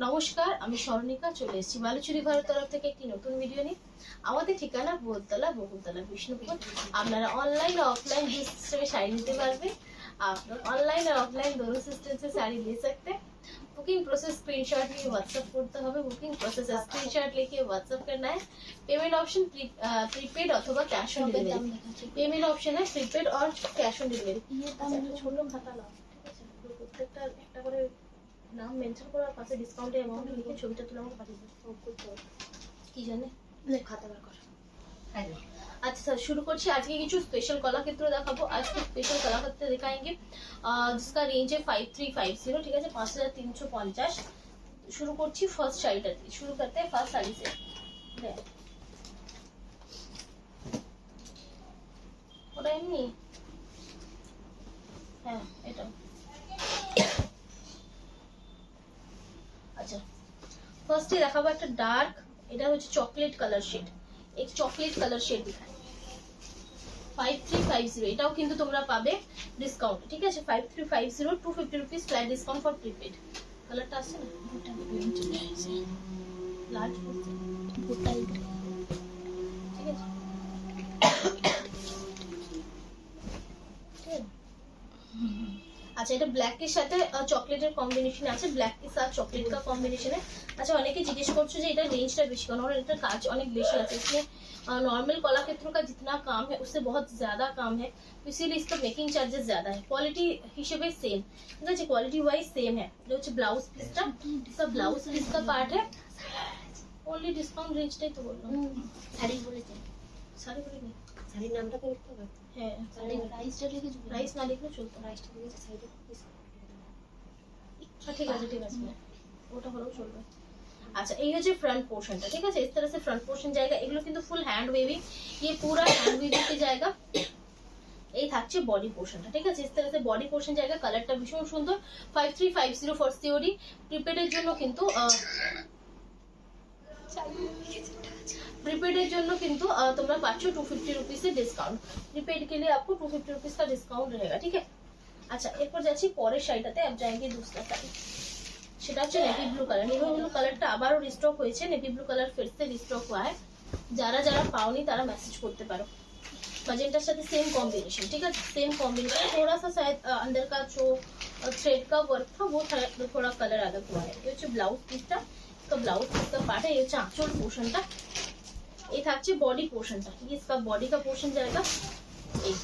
নমস্কার, আমি স্বর্ণিকা চলে এসেছি বালুচুরি ঘরের তরফ থেকে একটি নতুন ভিডিও নিয়ে। আমাদের ঠিকানা বহুতলা বিষ্ণুপুর। আপনারা ऑनलाइन और ऑफलाइन जिस सिस्टम में साड़ी लेते पारबेन। आप लोग ऑनलाइन और ऑफलाइन दोनों सिस्टम से साड़ी ले सकते हैं। बुकिंग प्रोसेस स्क्रीनशॉट लिए व्हाट्सएप करते হবে। बुकिंग प्रोसेस स्क्रीनशॉट लेके व्हाट्सएप करना है। पेमेंट ऑप्शन प्रीपेड अथवा cash on delivery. Payment option है प्रीपेड और कैश ऑन डिलीवरी। ये ছোট খাতা নাও, ঠিক আছে? প্রত্যেকটা একটা করে নাম মেনশন করার পাশে ডিসকাউন্টের অ্যামাউন্ট লিখে ছবিটা তুলে আমাকে পাঠিয়ে দাও। কি জানে খাতা বার কর। अच्छा सर, शुरू करছি। আজকে কিছু স্পেশাল কলাক্ষেত্র দেখাবো। আজকে স্পেশাল কলাক্ষেত্র দেখাएंगे जिसका रेंज है 5350, ठीक है, 5350। शुरू করছি ফার্স্ট শাড়িটা দিয়ে। শুরু करते हैं फर्स्ट साड़ी से। ওটা এমনি, হ্যাঁ এটা। আচ্ছা, ফার্স্টে দেখাবো একটা ডার্ক, এটা হচ্ছে চকলেট কালার শেড। एक चॉकलेट कलर शेड दिखाएं 5350। এটাও কিন্তু তোমরা পাবে ডিসকাউন্ট, ঠিক আছে? 5350 250 rupees flat discount for prepaid. কালারটা আছে না, এটা গ্রিন চলে আসছে, লাল ভুট্টাই গ্রিন, ঠিক আছে? अच्छा, এটা ব্ল্যাক এর সাথে চকলেটের কম্বিনেশন আছে। ব্ল্যাক के साथ चॉकलेट का कॉम्बिनेशन है। अच्छा, অনেকে জিজ্ঞেস করছো যে এটা রেঞ্জটা বেশি কেন, और এটা কাজ অনেক বেশি আছে। इसमें नॉर्मल कलाक्षेत्रों का जितना काम है उससे बहुत ज्यादा काम है, तो इसीलिए इसका मेकिंग चार्जेस ज्यादा है। क्वालिटी हिसाबे सेम, ठीक है, क्वालिटी वाइज सेम है। जो ब्लाउज पीसটা, इसका ब्लाउज पीस का पार्ट है। ओनली डिस्काउंट रेंजটাই তো বললাম। শাড়ি বলেছে, শাড়ি বলিনি, শাড়ির নামটা তো লিখতে হবে। হ্যাঁ, শাড়ি প্রাইসটা লিখে দিও। প্রাইস না লিখলে চলতো, প্রাইসটা লিখে সাইডে ঠিক আছে, ঠিক আছে, ওটা হলেও চলবে। अच्छा, ये है जो फ्रंट पोर्शन था, ठीक है, इस तरह से फ्रंट पोर्शन जाएगा। এগুলো কিন্তু ফুল হ্যান্ড ওয়েভিং, ये पूरा हैंड वेविंग पे जाएगा। এই থাকছে বডি পোর্শনটা, ঠিক আছে? इस तरह से বডি পোর্শন জায়গা। কালারটা ভীষণ সুন্দর। 5350 ফর সিওরি। প্রিপেডের জন্য কিন্তু प्रीपेड জন্য কিন্তু তোমরা পাচ্ছ 250 रुपीस से डिस्काउंट। प्रीपेड के लिए आपको 250 रुपीस का डिस्काउंट रहेगा, ठीक है। अच्छा, এরপর যাচ্ছি পরের শাড়িটাতে। अब जाएंगे दूसरा শাড়ি, সেটা হচ্ছে navy blue colour. Navy blue কালারটা আবারও রিস্টক হয়েছে। নেভি ব্লू कलर फिर से रिस्टॉक हुआ है। যারা যারা পাওনি তারা মেসেজ করতে পারো। मजेंटा साथ सेम कॉम्बिनेशन, ठीक है, सेम कॉम्बिनेशन। थोड़ा सा शायद अंदर का जो थ्रेड का वर्क था वो थोड़ा कलर अलग हुआ है। ये হচ্ছে ব্লাউজ পিসটা, इसका ब्लाउज पीस का पार्ट है। ये হচ্ছে আঁচল পোর্শনটা। এই থাকছে বডি পোর্শনটা, ये इसका बॉडी का पोर्शन जाएगा। এই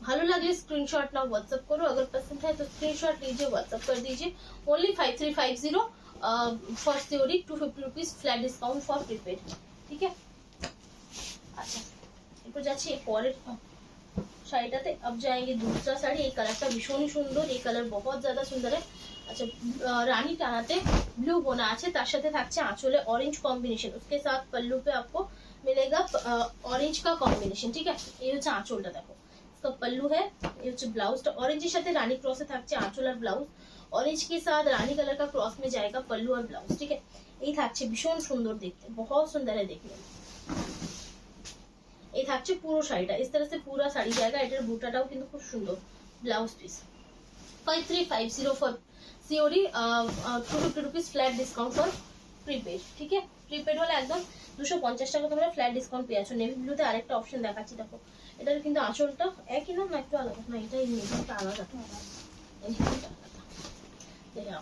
ভালো লাগলে स्क्रीनशॉट नाउ व्हाट्सएप करो। अगर पसंद है तो स्क्रीनशॉट लीजिए, व्हाट्सएप कर दीजिए। Only 5350 for COD, 250 rupees flat discount for prepaid, ठीक है। अच्छा, এরপর যাচ্ছি পরের শাড়িটাতে। अब जाएंगे दूसरा শাড়ি। এই কালারটা ভীষণ সুন্দর, এই কালার बहुत ज्यादा सुंदर है। अच्छा, रानी टानाते ब्लू बोना আছে, তার সাথে থাকছে আঁচলে অরেঞ্জ কম্বিনেশন। उसके साथ पल्लू पे आपको मिलेगा ऑरेंज का कॉम्बिनेशन, ठीक है। এই হচ্ছে আঁচলটা, দেখো इसका पल्लू है। ये হচ্ছে ব্লাউজটা অরেঞ্জের সাথে রানী ক্রসে থাকছে আঁচল আর ব্লাউজ। ऑरेंज के साथ रानी कलर का क्रॉस में जाएगा पल्लू और ब्लाउज, ठीक है। এই থাকছে ভীষণ সুন্দর দেখতে, बहुत सुंदर है देखने। এই থাকছে পুরো শাড়িটা। इस तरह से पूरा শাড়ি जाएगा। এটার বুটাটাও কিন্তু খুব সুন্দর। Blouse piece 5350 for COD, 250 rupees flat discount for prepaid, ठीक है। प्रीपेड হলে একদম 250 টাকা তোমরা ফ্ল্যাট ডিসকাউন্ট পেয়ে যাচ্ছ। নেভি ব্লুতে আরেকটা অপশন দেখাচ্ছি, দেখো। এটার কিন্তু আঁচলটা একই না, একটু আলাদা না, এটাই নেভিটা আলাদা। দেখো,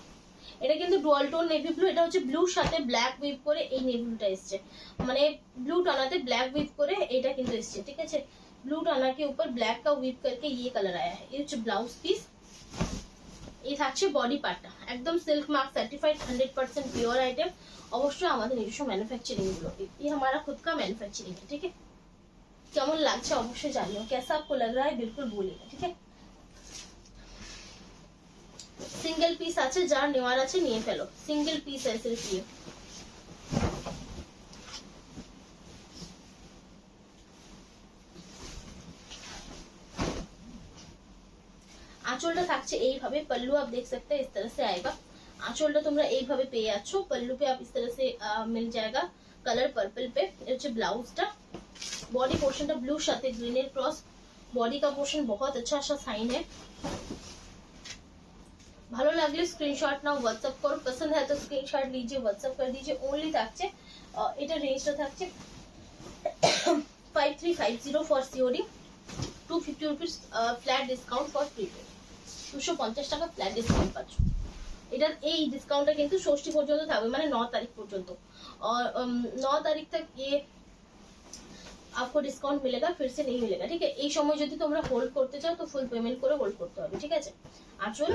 এটা কিন্তু ডুয়াল টোন নেভি ব্লু। এটা হচ্ছে ব্লুর সাথে ব্ল্যাক উইভ করে এই নেভি ব্লুটা এসছে, মানে ब्लू टाना थे ब्लैक वीव करे এটা কিন্তু এসছে, ঠিক আছে। ब्लू टाना के ऊपर ब्लैक का वीव करके ये कलर आया है। ये হচ্ছে ব্লাউজ পিস। এই থাকছে বডি পার্টটা, একদম silk mark certified 100% pure item. অবশ্যই আমাদের নিজস্ব ম্যানুফ্যাকচারিং গুলো, ये हमारा खुद का मैन्युफैक्चरिंग है, ठीक है। কেমন লাগছে অবশ্যই জানিও, कैसा आपको लग रहा है बिल्कुल बोलिएगा, ठीक है। সিঙ্গেল পিস আছে, যার নেওয়ার আছে নিয়ে ফেলো। সিঙ্গেল পিস है सिर्फ ये। আঁচলটা থাকছে এইভাবে। पल्लू आप देख सकते हैं इस तरह से आएगा। আঁচলটা তোমরা এইভাবে পেয়ে যাচ্ছ। पल्लू पे आप इस तरह से मिल जाएगा कलर पर्पल पे। ये হচ্ছে ব্লাউজটা। बॉडी पोर्शनটা ব্লুর সাথে গ্রিনের ক্রস। बॉडी का पोर्शन बहुत अच्छा सा साइन है। ভালো লাগলে স্ক্রিনশট নাও, হোয়াটসঅ্যাপ করো, পছন্দ হয় তো স্ক্রিনশট लीजिए, হোয়াটসঅ্যাপ করে दीजिए। ओनली থাকছে এটা রেঞ্জটা থাকছে 5350 for COD, 250 rupees flat discount for prepaid. 250 টাকা ফ্ল্যাট ডিসকাউন্ট পাচ্ছ। এটার এই ডিসকাউন্টটা কিন্তু ষষ্ঠী পর্যন্ত থাকবে, মানে 9 তারিখ পর্যন্ত। और 9 तारीख तक ये आपको डिस्काउंट मिलेगा, फिर से नहीं मिलेगा, ठीक है। এই সময় যদি তোমরা হোল্ড করতে চাও তো ফুল পেমেন্ট করে হোল্ড করতে হবে, ঠিক আছে। আঁচল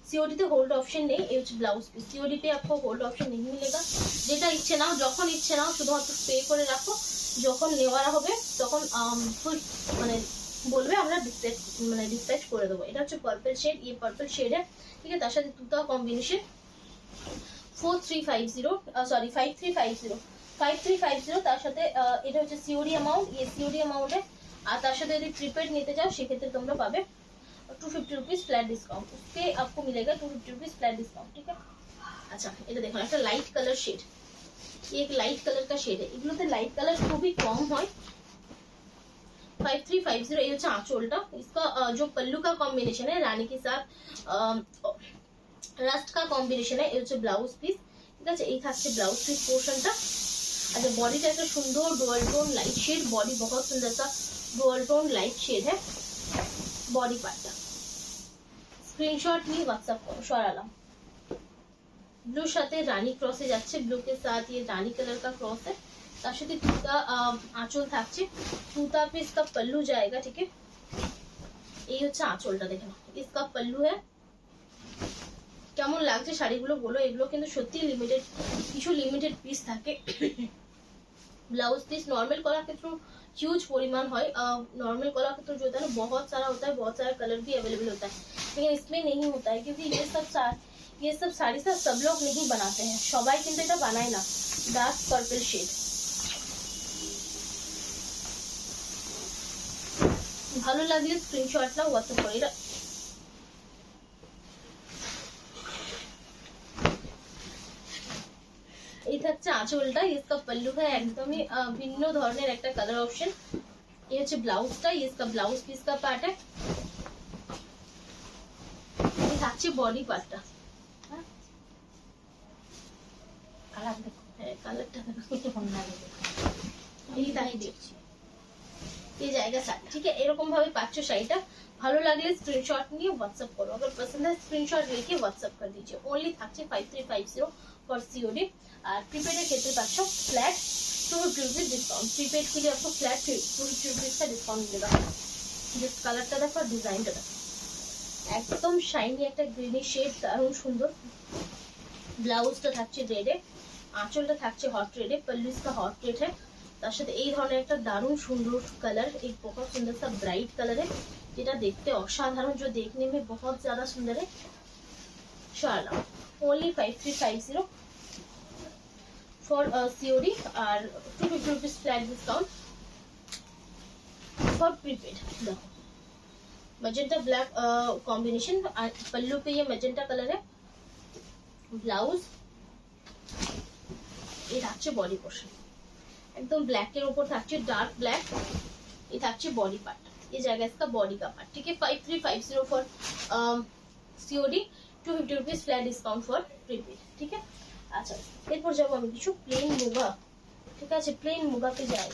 सीओडी তে হোল্ড অপশন নেই, এই হচ্ছে ব্লাউজ পিস। सीओडी पे आपको হোল্ড অপশন नहीं मिलेगा, যেটা ইচ্ছে নাও, যখন ইচ্ছে নাও, শুধুমাত্র পে করে রাখো, যখন নেওয়া হবে তখন ফুল মানে বলবে, আমরা ডিসপ্যাচ করে দেবো। এটা হচ্ছে পার্পল শেড, ये पर्पल शेड है, ठीक है। তার সাথে দুটো কম্বিনেশন 5350 তার সাথে এটা হচ্ছে সিওডি অ্যামাউন্ট, ये सीओडी अमाउंट है। আর তার সাথে যদি প্রিপেড নিতে চাও সেক্ষেত্রে তোমরা পাবে 250 रुपीस फ्लैट डिस्काउंट, उस पे आपको मिलेगा 250 रुपीस फ्लैट डिस्काउंट, ठीक है। अच्छा এটা দেখো একটা লাইট কালার শেড, ये एक लाइट कलर का शेड है, এগুলোতে লাইট কালার খুবই কম হয়। 5350 ये হচ্ছে আঁচলটা। इसका जो पल्लू का कॉम्बिनेशन है रानी के साथ রাস্ট का कॉम्बिनेशन है, ये হচ্ছে ব্লাউজ পিস, ঠিক আছে। এই থাকছে ব্লাউজ পিস পোর্শনটা। अच्छा बॉडी का একটা সুন্দর dual tone light shade, body बहुत सुंदर सा डुअल टोन लाइट शेड है बॉडी पार्ट। स्क्रीनशॉट নিয়ে হোয়াটসঅ্যাপ করো। সরালাম ব্লুর সাথে রানী ক্রসে যাচ্ছে, ব্লू के साथ ये रानी कलर का क्रॉस है। তার সাথে তুতা আঁচল থাকছে, তুতা पे इसका पल्लू जाएगा, ठीक है। এই হচ্ছে আঁচলটা, দেখে নাও, इसका पल्लू है। কেমন লাগছে শাড়িগুলো বলো, এগুলো কিন্তু সত্যি লিমিটেড, কিছু লিমিটেড পিস থাকে। ब्लाउज पीस नॉर्मल कलर के थ्रू ह्यूज परिमाण है, नॉर्मल कलर के थ्रू जो होता है ना बहुत सारा होता है, बहुत सारा कलर भी अवेलेबल होता है, लेकिन इसमें नहीं होता है क्योंकि ये सब साड़ी सब लोग नहीं बनाते हैं, सबाई किन्तु এটা বানায় না। डार्क पर्पल शेड ভালো লাগলে স্ক্রিনশট নাও, হোয়াটসঅ্যাপ করো। এটা এই থাকছে আঁচলটা, इसका पल्लू है একদমই ভিন্ন ধরনের একটা কালার অপশন। এই হচ্ছে ব্লাউজটা, इसका ব্লাউজ পিস का পার্ট है। এই থাকছে বডি পার্টটা, কালার দেখো, হ্যাঁ কালারটা দেখো কেমন লাগে, এই তাই দেখছি এই জায়গা শাড়ি, ঠিক है। এরকম ভাবে পাচ্ছ শাড়িটা। ভালো লাগলে স্ক্রিনশট নিয়ে হোয়াটসঅ্যাপ করো, अगर पसंद है स्क्रीनशॉट लेके व्हाट्सएप कर दीजिए। ओनली থাকছে 5350 फॉर सीओडी। और प्रीपेड क्षेत्र पाँच फ्लैट 250 रुपीज डिस्काउंट, प्रीपेड के लिए आपको फ्लैट 250 रुपीज का डिस्काउंट मिलेगा। जिस कलरটা দেখো, ডিজাইনটা দেখো, একদম শাইনি একটা গ্রিনি শেড, দারুণ সুন্দর। ব্লাউজটা থাকছে রেডে, আঁচলটা থাকছে হট রেডে, पल्लू इसका हॉट रेड है। তার সাথে এই ধরনের একটা দারুণ সুন্দর কালার, एक बहुत सुंदर सा ब्राइट कलर है, যেটা দেখতে অসাধারণ, जो देखने में बहुत ज्यादा सुंदर है। शाला ओनली 5350 फॉर सीओडी और 250 rupees flat discount for prepaid. देखो मैजेंटा ब्लैक कॉम्बिनेशन, पल्लू पे ये मैजेंटा कलर है, ब्लाउज ये থাকছে বডি পোর্শন, एकदम ब्लैक के ऊपर থাকছে डार्क ब्लैक, ये থাকছে বডি পার্ট, ये जाएगा इसका बॉडी का पार्ट, ठीक है। 5350 for COD, 250 rupees flat discount for prepaid, ठीक है। अच्छा এরপর যাব আমি কিছু প্লেন মুগা, ঠিক আছে। প্লেন মুগাতে যাই,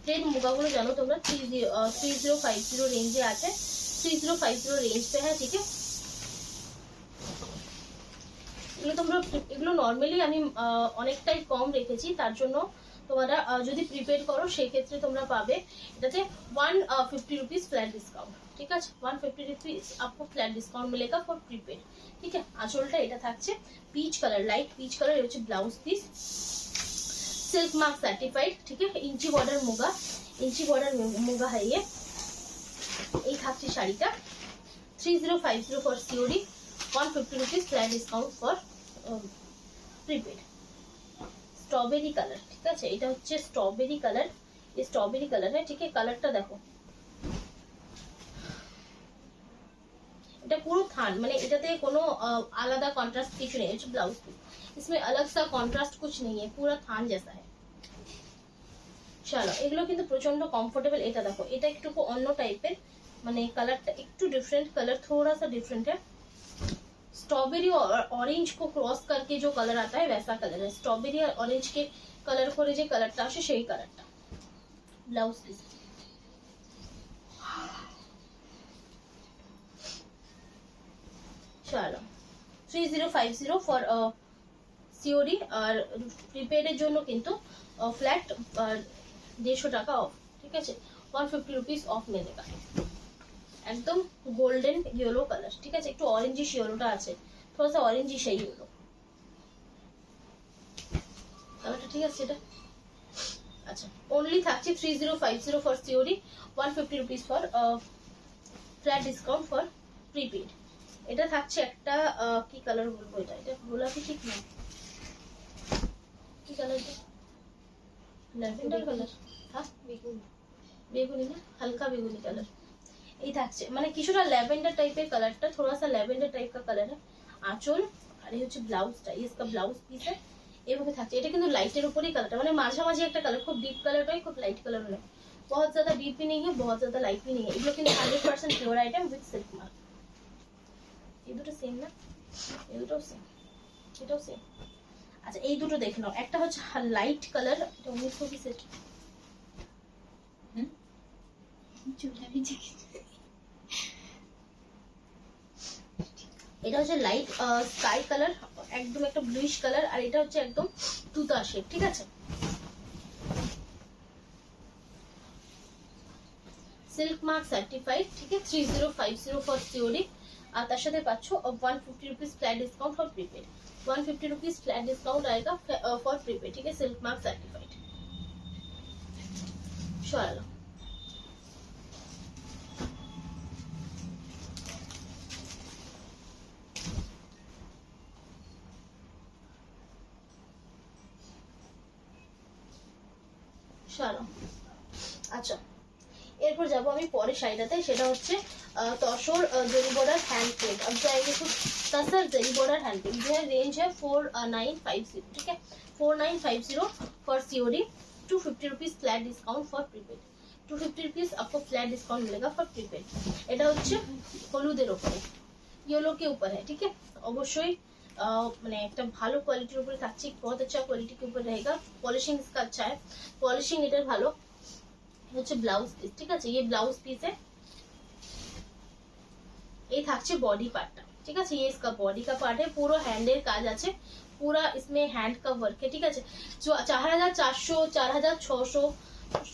প্লেন মুগাগুলো জানো তোমরা 3050 রেঞ্জে আছে, 3050 রেঞ্জ पे है, ठीक है। এগুলো নরমালি আমি অনেকটাই কম রেখেছি, তার জন্য তোমরা যদি প্রিপেড করো সেই ক্ষেত্রে তোমরা পাবে এটাতে 150 रुपीज फ्लैट डिस्काउंट, ठीक है। 150 रुपीज आपको फ्लैट डिस्काउंट मिलेगा फॉर प्रीपेड, ठीक है। আঁচলটা এটা থাকছে peach colour, light peach colour, এটা হচ্ছে blouse piece, silk mark certified, ठीक है। इंची बॉर्डर मुगा, इंची बॉर्डर मुगा है ये। এই থাকছে শাড়িটা 3050 for COD, 150 rupees flat discount for prepaid. Strawberry colour, ठीक है, এটা হচ্ছে স্ট্রবেরি কালার, ये स्ट्रॉबेरी कलर है, ठीक है। কালারটা দেখো, এটা পুরো থান, মানে এটাতে কোনো আলাদা কন্ট্রাস্ট কিছু নেই, এটা ব্লাউজ পিস, इसमें अलग सा कॉन्ट्रास्ट कुछ नहीं है, पूरा थान जैसा है। চলো এগুলো কিন্তু প্রচন্ড কমফোর্টেবল। এটা দেখো, এটা একটু অন্য টাইপের, মানে কালারটা একটু ডিफरेंट, कलर थोड़ा सा डिफरेंट है। स्ट्रॉबेरी और ऑरेंज को क्रॉस करके जो कलर आता है वैसा कलर है। स्ट्रॉबेरी और ऑरेंज के कलर করে যে কালারটা আসে সেই কালারটা। ব্লাউজ পিস চলো 3050 ফর সিওডি, আর প্রিপেডের জন্য কিন্তু ফ্ল্যাট 150 টাকা অফ, ঠিক আছে 150 रुपीस ऑफ मिलेगा। একদম গোল্ডেন ইয়েলো কালার, ঠিক আছে একটু অরেঞ্জিশ ইয়েলোটা আছে, थोड़ा सा ऑरेंजिश है ইয়েলো কালারটা, ঠিক আছে এটা। আচ্ছা অনলি থাকছে 3050 for COD, 150 rupees for flat discount for prepaid. এটা থাকছে একটা কি কালার বলবো, এটা এটা গোলাপি ঠিক না, কি কালার এটা, ল্যাভেন্ডার কালার, হ্যাঁ বেগুনি না, হালকা বেগুনি কালার এই থাকছে, মানে কিছুটা ল্যাভেন্ডার টাইপের কালারটা, थोड़ा सा ল্যাভেন্ডার টাইপ का कलर है। আঁচল আর এই হচ্ছে ব্লাউজটা, इसका ব্লাউজ পিস है এভাবে থাকছে। এটা কিন্তু লাইটের উপরেই কালারটা, মানে মাঝামাঝি একটা কালার, খুব ডিপ কালার নয় খুব লাইট কালার নয়, बहुत ज्यादा डीप भी नहीं है बहुत ज्यादा लाइट भी नहीं है। এগুলো কিন্তু 100% pure item with silk mark. এই দুটো সেম না, এই দুটো সেম, এটাও সেম। আচ্ছা এই দুটো দেখে নাও, একটা হচ্ছে লাইট কালার, এটা 1900 পিসের, এটা হচ্ছে লাইট স্কাই কালার, একদম একটা ব্লুইশ কালার, আর এটা হচ্ছে একদম তুতা শেড, ঠিক আছে সিল্ক মার্ক সার্টিফাইড, ঠিক আছে 3050 ফর সিওডি, আর তার সাথে পাচ্ছ 150 rupees flat discount for prepaid, 150 rupees flat discount आएगा फॉर प्रीपेड, ठीक है सिल्क मार्क सर्टिफाइड। चलो চলো আচ্ছা এরপর যাবো আমি পরের শাড়িটাতে, সেটা হচ্ছে तसर जरी बॉर्डर हैंड प्रिंट। अब जाएंगे कुछ तसर जरी बॉर्डर हैंड प्रिंट, यह रेंज है 4950, ठीक है 4950 for COD, 250 rupees flat discount for prepaid, 250 rupees आपको फ्लैट डिस्काउंट मिलेगा फॉर प्रीपेड। এটা হচ্ছে হলুদের উপরে, ইয়েলো के ऊपर है, ठीक है অবশ্যই মানে একটা ভালো কোয়ালিটির উপরে থাকছে, बहुत अच्छा क्वालिटी के ऊपर रहेगा, पॉलिशिंग इसका अच्छा है, पॉलिशिंग এটার ভালো হচ্ছে ব্লাউজ পিস, ঠিক আছে ये ब्लाउज पीस है, ये থাকছে বডি পার্টটা, ঠিক আছে ये इसका बॉडी का पार्ट है, পুরো হ্যান্ডের কাজ আছে, পুরো इसमें हैंड का वर्क है, ঠিক আছে 4400 4600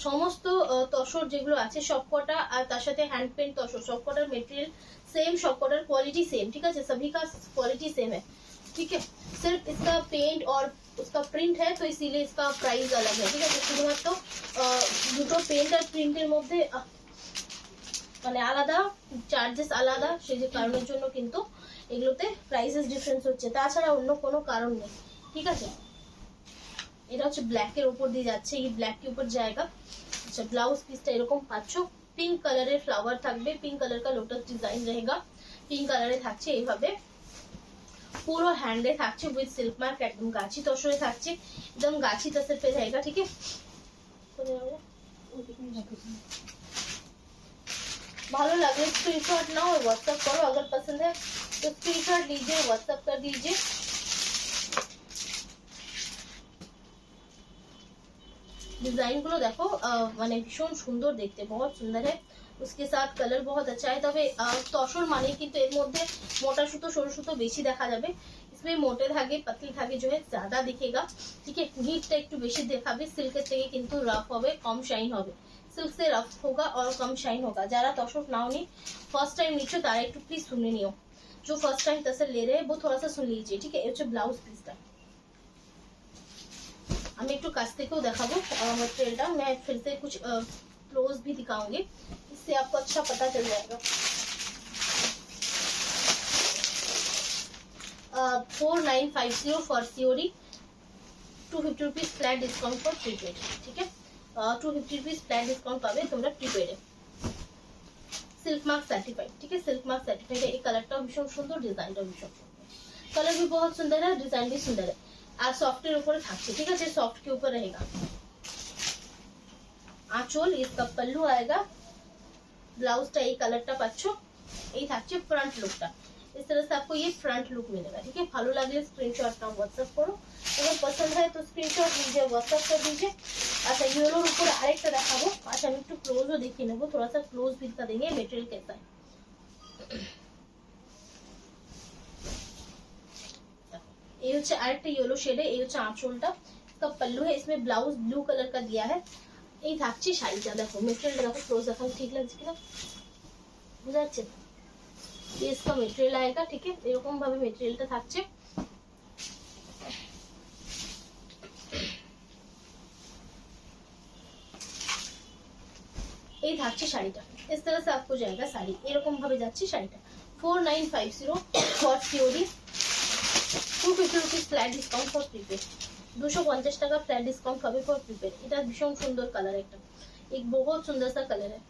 সমস্ত তসর যেগুলো আছে সবকটা, আর তার সাথে হ্যান্ড পেন্ট তসর সবকটার মেটেরিয়াল সেম, সবকটার কোয়ালিটি সেম, ঠিক আছে सभी का क्वालिटी सेम है, ठीक है सिर्फ इसका पेंट और उसका प्रिंट है तो इसीलिए इसका प्राइस अलग है, ठीक है শুধুমাত্র দুটো পেন্ট আর প্রিন্টের মধ্যে মানে আলাদা চার্জেস আলাদা, সেই যে কারণের জন্য কিন্তু এগুলোতে প্রাইসেস ডিফারেন্স হচ্ছে, তাছাড়া অন্য কোনো কারণ নেই, ঠিক আছে এটা হচ্ছে ব্ল্যাক এর উপর দিয়ে যাচ্ছে, এই ব্ল্যাক के ऊपर जाएगा। আচ্ছা ব্লাউজ পিসটা এরকম পাচ্ছ, পিঙ্ক কালারের ফ্লাওয়ার থাকবে, পিঙ্ক কালার का লোটাস ডিজাইন रहेगा, পিঙ্ক কালারে থাকছে এইভাবে, পুরো হ্যান্ডে থাকছে উইথ সিল্ক মার্ক, একদম গাছি তসরে থাকছে, একদম গাছি তসর पे रहेगा, ठीक है ভালো লাগলে স্ক্রিনশট নাও और व्हाट्सएप करो, अगर पसंद है तो स्क्रीनशॉट लीजिए व्हाट्सएप कर दीजिए। डिजाइन गुलो देखो মানে ভীষণ সুন্দর দেখতে, बहुत सुंदर है, उसके साथ कलर बहुत अच्छा है। তবে তসর মানে কিন্তু এর মধ্যে মোটা সুতো সরু সুতো বেশি দেখা যাবে, इसमें मोटे धागे पतले धागे जो है ज्यादा दिखेगा, ठीक है হিটটা একটু বেশি দেখাবে, সিল্কের থেকে কিন্তু রাফ হবে, কম শাইন হবে, सिल्क से रफ होगा और कम शाइन होगा। जरा तसर नाओ नहीं फर्स्ट टाइम नीचो तारा एक प्लीज सुने नियो, जो फर्स्ट टाइम तसर ले रहे हैं वो थोड़ा सा सुन लीजिए, ठीक है ये जो ब्लाउज पीसটা আমি একটু কাছ থেকেও দেখাবো মটেরিয়ালটা, मैं फिर से कुछ क्लोज भी दिखाऊंगी, इससे आपको अच्छा पता चल जाएगा। 4950 for COD, 250 rupees flat discount for prepaid, ठीक है 250 रुपीस फ्लैट डिस्काउंट पावे তোমরা প্রিপেডে, सिल्क मार्क सर्टिफाइड, ठीक है सिल्क मार्क सर्टिफाइड है। ये कलरটাও ভীষণ সুন্দর, ডিজাইনটাও ভীষণ সুন্দর, कलर भी बहुत सुंदर है, डिजाइन भी सुंदर है, আর সফটের উপরে থাকছে, ঠিক আছে सॉफ्ट के ऊपर रहेगा। आंचल इसका पल्लू आएगा, ব্লাউজটা এই কালারটা পাচ্ছ, এই থাকছে ফ্রন্ট লুকটা। इस तरह से आपको ये फ्रंट लुक मिलेगा। ठीक है, ভালো লাগলে স্ক্রিনশট নাও, হোয়াটসঅ্যাপ করো। अगर पसंद है तो स्क्रीनशॉट लीजिए, व्हाट्सएप कर दीजिए। अच्छा येलोर ऊपर আরেকটা দেখাবো। আচ্ছা আমি একটু ক্লোজও দেখিয়ে নেবো, थोड़ा सा क्लोज भी दिखा देंगे मटेरियल कैसा है। ये হচ্ছে আরেকটা येलो শেডে, এই হচ্ছে আঁচলটা, इसका पल्लू है, इसमें ब्लाउज ब्लू कलर का दिया है। এই থাকছে শাড়িটা, দেখো মেটেরিয়ালটা দেখো, ক্লোজ দেখাও, ঠিক লাগছে কিনা বুঝা যাচ্ছে। ये इसका मटेरियल आएगा। ठीक है, এরকম ভাবে মেটেরিয়ালটা থাকছে। এই থাকছে শাড়িটা, इस तरह से आपको जाएगा শাড়ি, এরকম ভাবে যাচ্ছে শাড়িটা। 4950 for COD, 250 rupees flat discount for prepaid. 250 টাকা ফ্ল্যাট ডিসকাউন্ট হবে ফর প্রিপেড। এটা ভীষণ সুন্দর কালার, একটা एक बहुत सुंदर सा कलर है।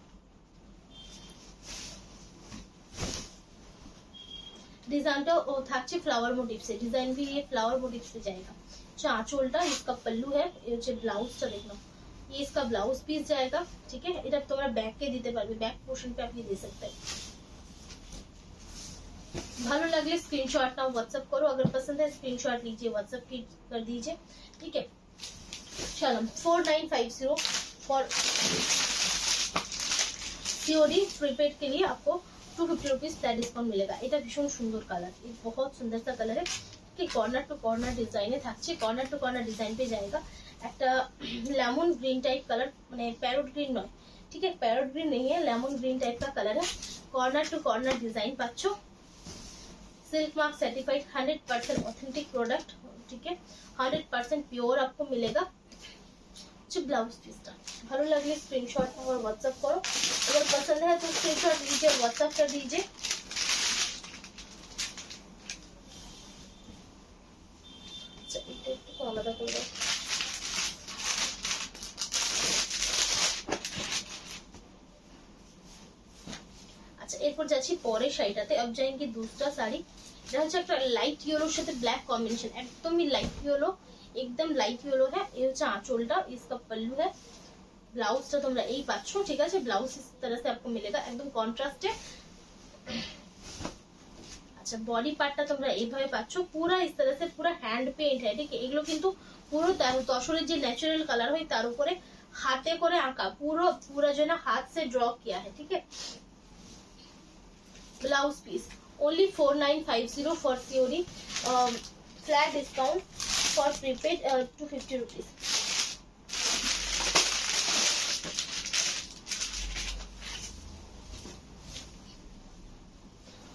डिजाइन तो থাকছে फ्लावर मोटिव से, डिजाइन भी ये फ्लावर मोटिव से जाएगा। आंचलটা, इसका पल्लू है, ये ब्लाउजটা देखना, ये इसका ब्लाउज पीस जाएगा। ठीक है, এটা তোমরা ব্যাক কে দিতে পারবে, ব্যাক পোর্শন पे আপনি दे सकते हैं। ভালো লাগলে स्क्रीनशॉट नाउ व्हाट्सएप करो, अगर पसंद है स्क्रीनशॉट लीजिए, व्हाट्सएप की कर दीजिए। ठीक है, चलो 4950 फॉर सीओडी प्रीपेड के लिए आपको 250 रुपीज फ्लैट डिस्काउंट मिलेगा। এটা ভীষণ সুন্দর কালার, ये बहुत सुंदर सा कलर है कि कॉर्नर टू कॉर्नर डिजाइने থাকছে, कॉर्नर टू कॉर्नर डिजाइन पे जाएगा। একটা लेमन ग्रीन टाइप कलर, মানে पैरोट ग्रीन নয়, ठीक है पैरोट ग्रीन नहीं है, लेमन ग्रीन टाइप का कलर है। कॉर्नर टू कॉर्नर डिजाइन পাচ্ছো, silk mark certified 100% authentic product. ठीक है, 100% प्योर आपको मिलेगा। ब्लाउज पीसটা ভালো লাগলে स्क्रीनशॉट और व्हाट्सएप करो, अगर पसंद है तो स्क्रीनशॉट लीजिए, व्हाट्सएप कर दीजिए। একটু আলাদা করবো। আচ্ছা এরপর যাচ্ছি পরের শাড়িটাতে। अब जाएंगे दूसरा শাড়ি, এটা হচ্ছে একটা লাইট ইয়েলোর সাথে ব্ল্যাক কম্বিনেশন, একদমই লাইট ইয়েলো, एकदम लाइट येलो है। ये হচ্ছে আঁচলটা, इसका पल्लू है, ব্লাউজটা তোমরা এই পাচ্ছ। ঠিক আছে, ব্লাউজ इस तरह से आपको मिलेगा, एकदम কন্ট্রাস্টে। আচ্ছা বডি পার্টটা তোমরা এইভাবে পাচ্ছ, পুরো इस तरह से पूरा हैंड पेंट है। ঠিক আছে, এগুলো কিন্তু পুরো তসরের যে ন্যাচারাল কালার হয় তার উপরে হাতে করে আঁকা, पूरा जो ना हाथ से ड्रॉ किया है। ठीक है, blouse piece only 4950 for COD, flat discount for prepaid 250 rupees.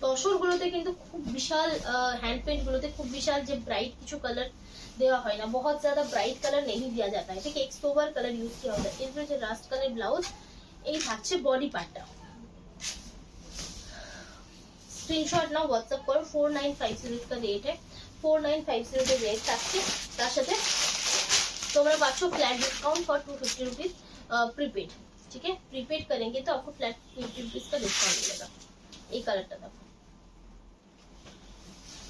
তসর গুলোতে কিন্তু খুব বিশাল, हैंड पेंट গুলোতে খুব বিশাল যে ব্রাইট কিছু কালার দেওয়া হয় না, बहुत ज्यादा ब्राइट कलर नहीं दिया जाता है। ठीक है, एक सोबर कलर यूज किया होता है। এরপরে যে রাস্ট কালার ব্লাউজ, এই থাকছে বডি পার্টটা। স্ক্রিনশট নাও, व्हाट्सएप करो। 4950 इसका रेट है, 4950 के रेट থাকছে। তার সাথে তোমরা পাচ্ছ flat discount for 250 rupees prepaid. ठीक है, प्रीपेड करेंगे तो आपको फ्लैट 50 रुपीज का डिस्काउंट मिलेगा। এই কালারটা দেখো,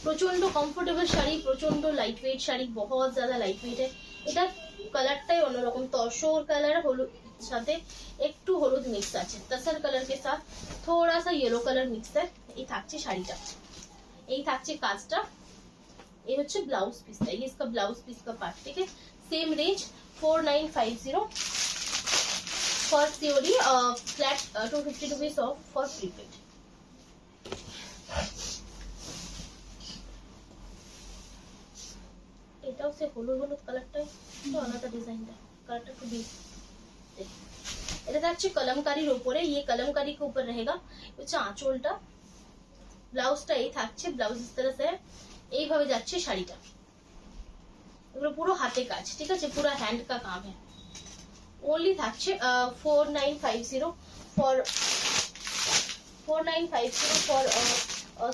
প্রচন্ড কমফোর্টেবল শাড়ি, প্রচন্ড লাইট ওয়েট শাড়ি, बहुत ज्यादा लाइट वेट है। এটা কালারটাই অন্যরকম, তসর কালার হলুদ সাথে একটু হলুদ মিক্স আছে, তসর কালার के साथ थोड़ा सा येलो कलर मिक्स है। এই থাকছে শাড়িটা, এই থাকছে কাজটা, ये হচ্ছে ব্লাউজ পিসটা, ये इसका ब्लाउज पीस का पार्ट। ठीक है, same range 4950 for COD, flat 250 rupees of for prepaid. এটাও সে হলুদ হলুদ কালারটাই তো আলাদা ডিজাইনটা, কালারটা খুব এটা থাকছে কলমকারীর উপরে, ये कलमकारी के ऊपर रहेगा। হচ্ছে আঁচলটা, ব্লাউজটা এই থাকছে, ব্লাউজ इस तरह से এইভাবে যাচ্ছে শাড়িটা, এগুলো পুরো হাতে কাজ। ঠিক আছে, পুরো হ্যান্ড का काम है। ओनली থাকছে 4950 for 4950 for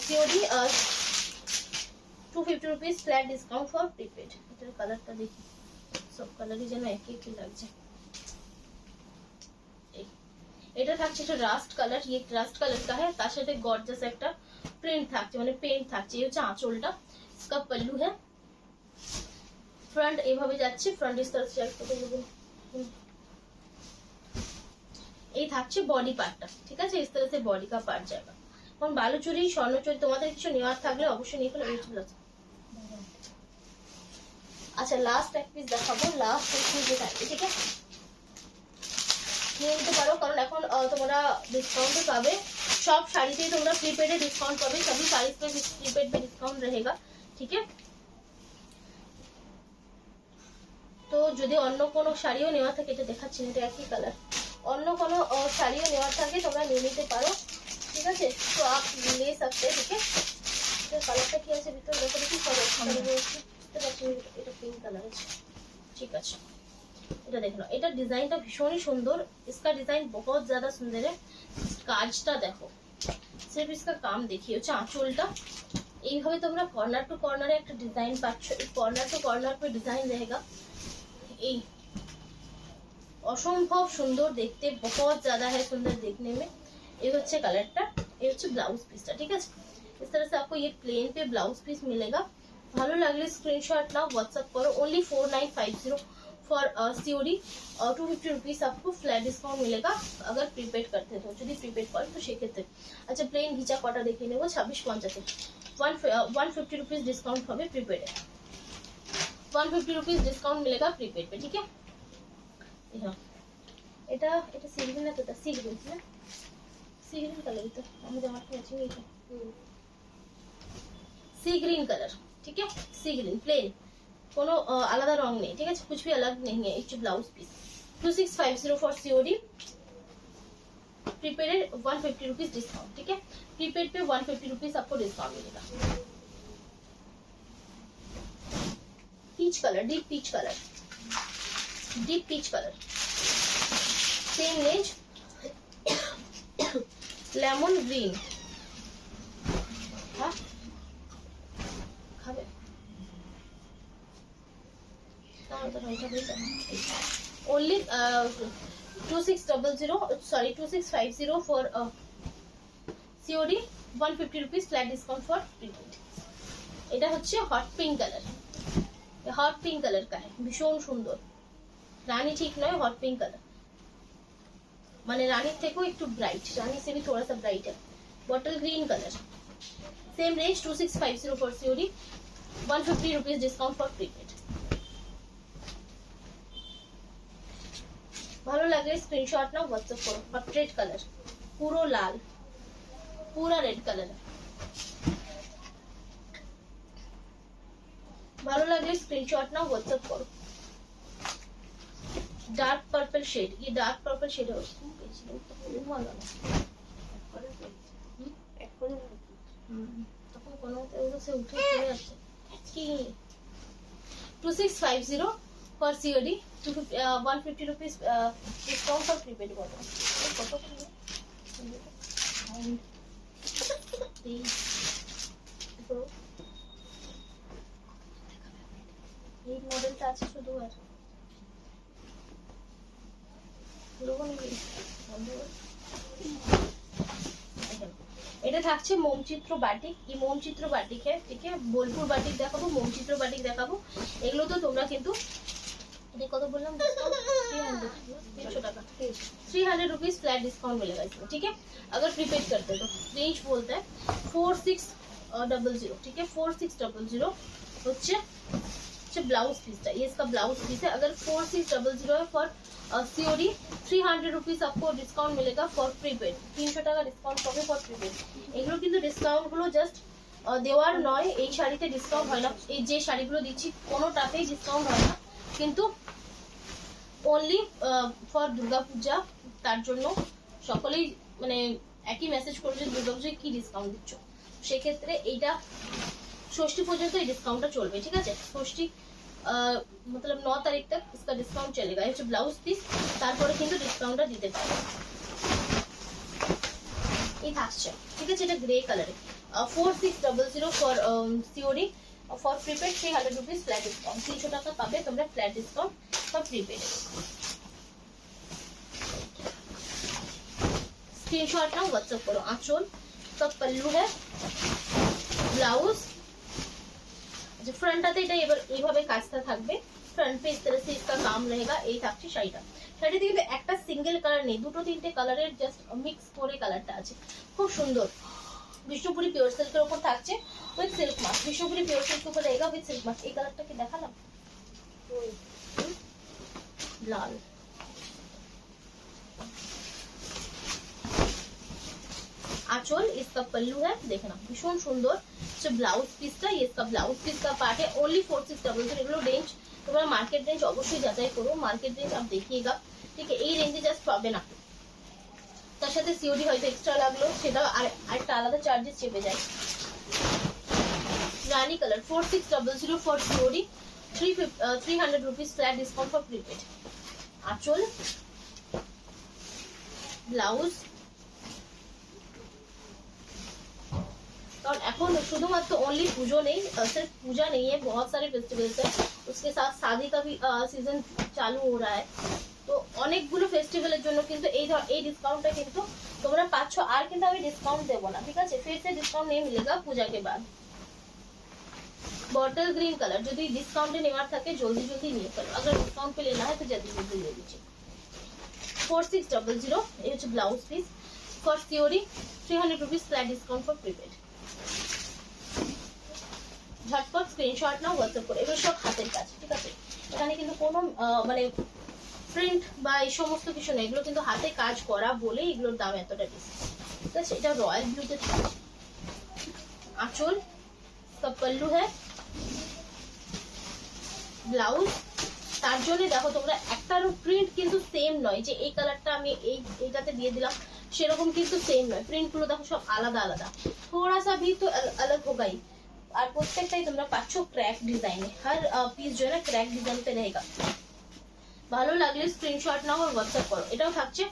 COD, 250 rupees flat discount for prepaid. এটার কালারটা দেখি, সব কালারই যেন একই একই লাগছে। এটা থাকছে একটা রাস্ট কালার, ये রাস্ট কালার का है, তার সাথে গর্জাস একটা প্রিন্ট থাকছে, মানে পেইন্ট থাকছে। এই হচ্ছে আঁচলটা, इसका पल्लू है, फ्रंट এইভাবে যাচ্ছে, फ्रंट इस तरह से এই থাকছে বডি পার্টটা, ঠিক আছে। इस तरह से बॉडी का पार्ट जाएगा। এখন বালুচুরি স্বর্ণচুরি তোমাদের কিছু নেওয়ার থাকলে অবশ্যই নিয়ে ফেলো। আচ্ছা লাস্ট এক পিস দেখাবো, লাস্ট এক পিস যেটা ঠিক আছে নিয়ে নিতে পারো, কারণ এখন তোমরা डिस्काउंट পাবে সব শাড়িতেই, তোমরা প্রিপেডে डिस्काउंट পাবে, सभी साड़ी पे प्रीपेड पे डिस्काउंट रहेगा, ठीक है। তো যদি অন্য কোনো শাড়িও নেওয়া থাকে, এটা দেখাচ্ছি না, এটা একই কালার, অন্য কোনো শাড়িও নেওয়া থাকে তোমরা নিয়ে নিতে পারো, ঠিক আছে। তো आप ले सकते हैं, ठीक है। এটা কালারটা কি আছে ভিতরে দেখো, দেখি সব শাড়ি রয়েছে, বুঝতে পারছি এটা পিঙ্ক কালার আছে, ঠিক আছে। এটা দেখো, এটা ডিজাইনটা ভীষণই সুন্দর, इसका डिजाइन बहुत ज्यादा सुंदर है। কাজটা দেখো, सिर्फ इसका काम देखिए, হচ্ছে আঁচলটা এইভাবে তোমরা কর্নার টু কর্নারে একটা ডিজাইন পাচ্ছ, এই কর্নার টু কর্নার पे डिजाइन रहेगा, এই অসম্ভব সুন্দর দেখতে, बहुत ज्यादा है सुंदर देखने में। ये হচ্ছে কালারটা, এই হচ্ছে ব্লাউজ পিসটা, ঠিক আছে। इस तरह से आपको ये प्लेन पे ब्लाउज पीस मिलेगा। ভালো লাগলে स्क्रीनशॉट नाउ व्हाट्सएप करो, ओनली 4950 फॉर सीओडी, और 250 रुपीज आपको फ्लैट डिस्काउंट मिलेगा अगर प्रीपेड करते हो, যদি প্রিপেড করেন তো সেক্ষেত্রে। আচ্ছা প্লেন ঘিচা কটা দেখিয়ে নেবো, 2650 150 रुपीज डिस्काउंट হবে প্রিপেডে, 150 रुपीज डिस्काउंट मिलेगा प्रीपेड पे, ठीक है। এটা এটা সি গ্রিন না, তো সি গ্রিন না, সি গ্রিন কালার, তো আমি জামাটা আছে এটা सी ग्रीन कलर, ठीक है। सी ग्रीन प्लेन, कोनो आलादा रंग नहीं, ठीक है, कुछ भी अलग नहीं है। एक blouse piece 2650 for COD, prepaid 150 rupees discount, ठीक है। प्रीपेड पे 150 रुपीज आपको डिस्काउंट मिलेगा। Peach colour, deep peach colour, deep peach colour, same range, lemon green, हाँ only 2600 sorry 2650 for COD, 150 rupees flat discount for prepaid। এটা হচ্ছে hot pink colour, hot pink colour का है, ভীষণ সুন্দর, রানী ঠিক নয়, হট পিঙ্ক কালার মানে রানীর থেকেও একটু ব্রাইট, রানী से भी थोड़ा सा ब्राइट है। Bottle green colour, same range 2650 for COD, 150 rupees discount for prepaid. ভালো লাগলে স্ক্রিনশট নাও, হোয়াটসঅ্যাপ করো। হট রেড কালার, পুরো লাল, পুরা রেড কালার, ভালো লাগলে স্ক্রিনশট নাও, হোয়াটসঅ্যাপ করো। डार्क पर्पल शेड, ये डार्क पर्पल शेड है, তখন কোনো সে উঠে চলে আসছে কি। 2650 for COD, 150 rupees discount for prepaid bottle। কত করে এই মডেলটা আছে শুধু, আর এটা থাকছে মোমচিত্র বাটিক, এই মোমচিত্র বাটিক है, ठीक है। বোলপুর বাটিক দেখাবো, মোমচিত্র বাটিক দেখাবো, এগুলো তো তোমরা কিন্তু ये कत बोललाम डिस्काउंट 300 টাকা, 300 रुपीस फ्लैट डिस्काउंट मिलेगा इसमें, ठीक है। अगर प्रीपेड करते तो रेंज बोलता है 4600, ठीक है। 4600 হচ্ছে ब्लाउज पीसটা, ये इसका ब्लाउज पीस है। अगर 4600 है फॉर सीओडी, 300 रुपीस आपको डिस्काउंट मिलेगा फॉर प्रीपेड, 300 টাকা ডিসকাউন্ট পাবে ফর প্রিপেড। এগুলো কিন্তু ডিসকাউন্ট গুলো জাস্ট দেওয়ার নয়, এই শাড়িতে ডিসকাউন্ট হয় না, এই যে শাড়িগুলো দিচ্ছি কোনোটাতেই ডিসকাউন্ট হয় না, কিন্তু অনলি ফর দুর্গা পূজা, তার জন্য সকলেই মানে একই মেসেজ করে যে দুর্গা পূজায় কি ডিসকাউন্ট দিচ্ছ, সেক্ষেত্রে এইটা ষষ্ঠী পর্যন্ত এই ডিসকাউন্টটা চলবে, ঠিক আছে। ষষ্ঠী मतलब 9 तारीख तक इसका डिस्काउंट चलेगा। ये ब्लाउज पीस তারপরে কিন্তু ডিসকাউন্টটা দিতে পারে, এই থাকছে, ঠিক আছে। এটা গ্রে কালারে, 4600 for COD, for prepaid 300 rupees flat discount, 300 টাকা পাবে তোমরা flat discount for prepaid. Screenshot now, WhatsApp करो। आंचल का पल्लू है, ब्लाउज ফ্রন্টটাতে এটা এবার এইভাবে কাজটা থাকবে, फ्रंट पे इस तरह से इसका काम रहेगा। এই থাকছে শাড়িটা। শাড়িতে কিন্তু একটা সিঙ্গেল কালার নেই, দুটো তিনটে কালারের জাস্ট মিক্স করে কালারটা আছে, খুব সুন্দর। বিষ্ণুপুরি পিওর সিল্কের উপর থাকছে with silk mask. Bishnupuri pure সিল্কের উপর रहेगा উইথ সিল্ক মাস্ক। এই কালারটা কি দেখালাম? লাল। आंचल इसका पल्लू है, देखना भीषण सुंदर। जो ब्लाउज पीसটা इसका ब्लाउज पीस का पार्ट है। ओनली 4600 এগুলো রেঞ্জ তোমরা মার্কেট রেঞ্জ অবশ্যই যাচাই করো, মার্কেট রেঞ্জ आप देखिएगा, ठीक है। এই রেঞ্জে জাস্ট পাবে না, তার সাথে সিওডি হয়তো এক্সট্রা লাগলো, সেটা আর একটা আলাদা চার্জেস চেপে যায়। Rani colour 4600 for COD, 300 rupees flat discount for prepaid. আঁচল, ব্লাউজ। और এখন শুধুমাত্র ओनली পুজো নেই, सिर्फ पूजा नहीं है, बहुत सारे फेस्टिवल्स है, उसके साथ शादी का भी सीजन चालू हो रहा है। তো অনেকগুলো ফেস্টিভ্যালের জন্য কিন্তু এই ডিসকাউন্টটা কিন্তু তোমরা পাচ্ছ। আর কিন্তু আমি ডিসকাউন্ট দেবো না, ঠিক আছে, फिर से डिस्काउंट नहीं मिलेगा पूजा के बाद। बॉटल ग्रीन कलर যদি ডিসকাউন্টে নেওয়ার থাকে জলদি জলদি নিয়ে ফেলো, अगर डिस्काउंट पे लेना है तो जल्दी जल्दी ले लीजिए। 4600 এই হচ্ছে blouse piece for COD, 300 rupees flat discount for prepaid. ঝটপট স্ক্রিনশট নাও, হোয়াটসঅ্যাপ করে। এগুলো সব হাতের কাজ, ঠিক আছে, এখানে কিন্তু কোনো মানে প্রিন্ট বা এই সমস্ত কিছু নেই, এগুলো কিন্তু হাতে কাজ করা বলে এগুলোর দাম এতটা বেশি, ঠিক আছে। এটা রয়্যাল ব্লুতে থাকে। আঁচল, সব পল্লু হ্যাঁ, ব্লাউজ। তার জন্য দেখো তোমরা একটারও প্রিন্ট কিন্তু সেম নয়, যে এই কালারটা আমি এইটাতে দিয়ে দিলাম সেরকম কিন্তু সেম নয়, প্রিন্ট গুলো দেখো সব আলাদা আলাদা, थोड़ा सा भी तो अलग होगा ही। আর প্রত্যেকটাই তোমরা পাচ্ছ ক্র্যাক ডিজাইনে, हर পিস जो है ना क्रैक डिजाइन पे रहेगा। ভালো লাগলে স্ক্রিনশট নাও আর হোয়াটসঅ্যাপ করো। এটাও থাকছে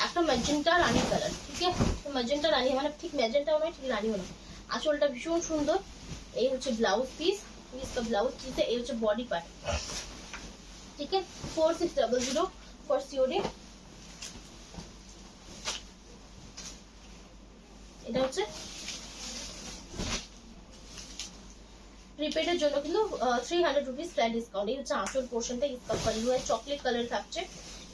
একটা ম্যাজেন্টা রানী কালার, ঠিক আছে, ম্যাজেন্টা রানী মানে ঠিক ম্যাজেন্টাও নয় ঠিক রানীও নয়। আঁচলটা ভীষণ সুন্দর। এই হচ্ছে ব্লাউজ পিস, इसका ब्लाउज पीस है, এই হচ্ছে বডি পার্ট, ঠিক আছে। 4600 ফর সিওডি। এটা হচ্ছে প্রিপেডের জন্য কিন্তু 300 রুপিস ফ্ল্যাট ডিসকাউন্ট। এই হচ্ছে আঁচল পোর্শনটা, इसका पल्लू है चॉकलेट कलर থাকছে।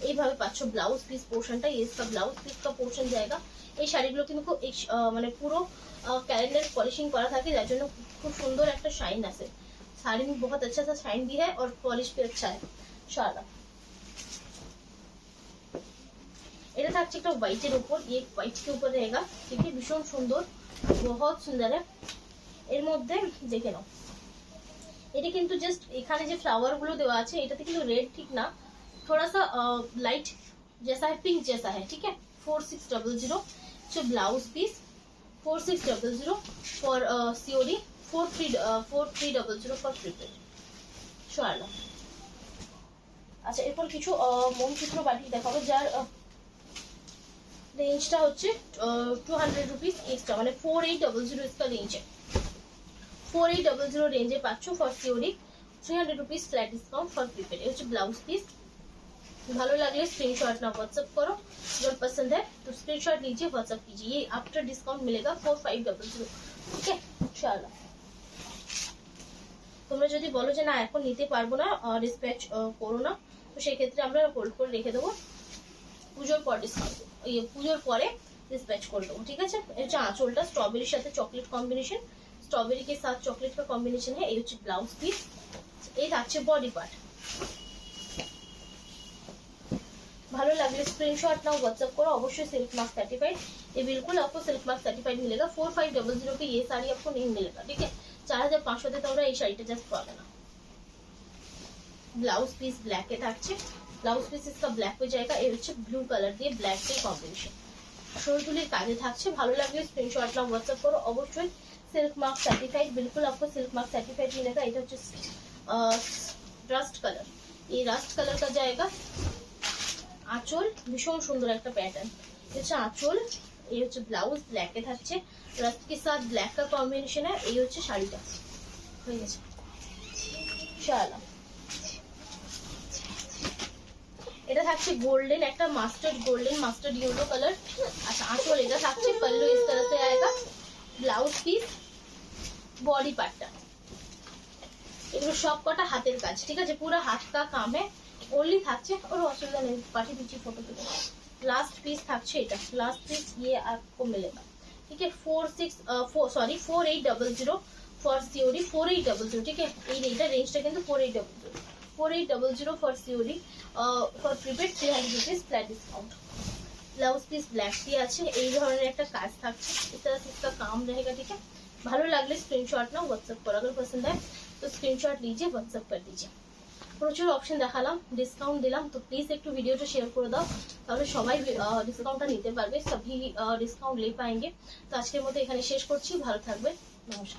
এইভাবে পাচ্ছ ব্লাউজ পিস পোর্শনটা, इसका ব্লাউজ পিস का पोर्शन जाएगा। এই শাড়িগুলো কিন্তু খুব মানে পুরো ক্যালেন্ডার পলিশিং করা থাকে, যার জন্য খুব সুন্দর একটা শাইন আসে। साड़ी में बहुत अच्छा सा शाइन भी है और पॉलिश भी अच्छा है शाला। এটা থাকছে একটা হোয়াইটের উপর, ये হোয়াইট के ऊपर रहेगा, ठीक है, ভীষণ সুন্দর, बहुत सुंदर है। এর মধ্যে দেখে নাও, এটা কিন্তু জাস্ট এখানে যে ফ্লাওয়ার গুলো দেওয়া আছে এটাতে কিন্তু রেড ঠিক না, थोड़ा सा लाइट जैसा है, पिंक जैसा है, ठीक है। 4600 जो blouse piece, 4600 for COD, 4300 for prepaid শালা। আচ্ছা এরপর কিছু মনচিত্র বাটিক দেখাবো, যার রেঞ্জটা হচ্ছে 200 রুপিস এক্সট্রা, মানে 4800 इसका रेंज है। 4800 রেঞ্জে পাচ্ছ for COD, 300 rupees flat discount for prepaid. এই হচ্ছে ব্লাউজ পিস। ভালো লাগলে स्क्रीनशॉट ना व्हाट्सएप करो, जो पसंद है तो स्क्रीनशॉट लीजिए, व्हाट्सएप कीजिए। ये आफ्टर डिस्काउंट मिलेगा 4500, ठीक है इंशाल्लाह। তোমরা যদি বলো যে না এখন নিতে পারবো না, ডিসপ্যাচ করো না, তো সেই ক্ষেত্রে আমরা হোল্ড করে রেখে দেবো, পুজোর পর ডিসকাউন্ট, পুজোর পরে ডিসপ্যাচ করে দেবো, ঠিক আছে। এই হচ্ছে আঁচলটা, স্ট্রবেরির সাথে চকলেট কম্বিনেশন, स्ट्रॉबेरी के साथ चॉकलेट का कॉम्बिनेशन है। ये হচ্ছে ব্লাউজ পিস, এই থাকছে বডি পার্ট। ভালো লাগলে स्क्रीनशॉट नाउ व्हाट्सएप करो, अवश्य सिल्क मार्क सर्टिफाइड। ये बिल्कुल आपको सिल्क मार्क सर्टिफाइड मिलेगा। 4500 की ये साड़ी आपको नहीं मिलेगा, ठीक है। 4500 তে তোমরা এই শাড়িটা জাস্ট পাবে না। ব্লাউজ পিস ব্ল্যাক এ থাকছে, ব্লাউজ পিস इसका ব্ল্যাক হয়ে जाएगा। এই হচ্ছে ব্লু কালার দিয়ে ব্ল্যাক এর কম্বিনেশন, শোলতুলির কাজে থাকছে। ভালো লাগলে स्क्रीनशॉट नाउ व्हाट्सएप करो, अवश्य सिल्क मार्क सर्टिफाइड, बिल्कुल आपको सिल्क मार्क सर्टिफाइड मिलेगा। এটা হচ্ছে রাস্ট কালার, ये রাস্ট কালার का जाएगा। আঁচল ভীষণ সুন্দর একটা প্যাটার্ন, ये হচ্ছে আঁচল। এই হচ্ছে ব্লাউজ ব্ল্যাক এ থাকছে, রাস্ট के साथ ब्लैक का कॉम्बिनेशन है। এই হচ্ছে শাড়িটা হয়ে গেছে শালা। এটা থাকছে গোল্ডেন, একটা mustard golden, mustard yellow colour. আচ্ছা আঁচল এটা থাকছে, पल्लू इस तरह से आएगा, ब्लाउज पीस, बॉडी पार्टটা। এগুলো সব কটা হাতের কাজ, ঠিক আছে, পুরো হাত কা কাম है, ओनली থাকছে, और অসুবিধা নেই, পাঠিয়ে দিচ্ছি ফটো তুলে। लास्ट पीस থাকছে এটা, लास्ट पीस ये आपको मिलेगा, ठीक है। 4800 फॉर सीओडी, 4800, ठीक है। এইটা রেঞ্জটা কিন্তু 4800 for COD, for prepaid 300 rupees flat discount. Blouse piece black দিয়ে আছে, এই ধরনের একটা কাজ থাকছে, এটা इसका काम रहेगा, ठीक है। ভালো লাগলে স্ক্রিনশট নাও, হোয়াটসঅ্যাপ করো, अगर पसंद है तो स्क्रीनशॉट लीजिए, व्हाट्सएप कर दीजिए। প্রচুর অপশন দেখালাম, ডিসকাউন্ট দিলাম, তো প্লিজ একটু ভিডিওটা শেয়ার করে দাও, তাহলে সবাই ডিসকাউন্টটা নিতে পারবে, সবই ডিসকাউন্ট লে পাएंगे। তো আজকের মতো এখানে শেষ করছি, ভালো থাকবে, নমস্কার।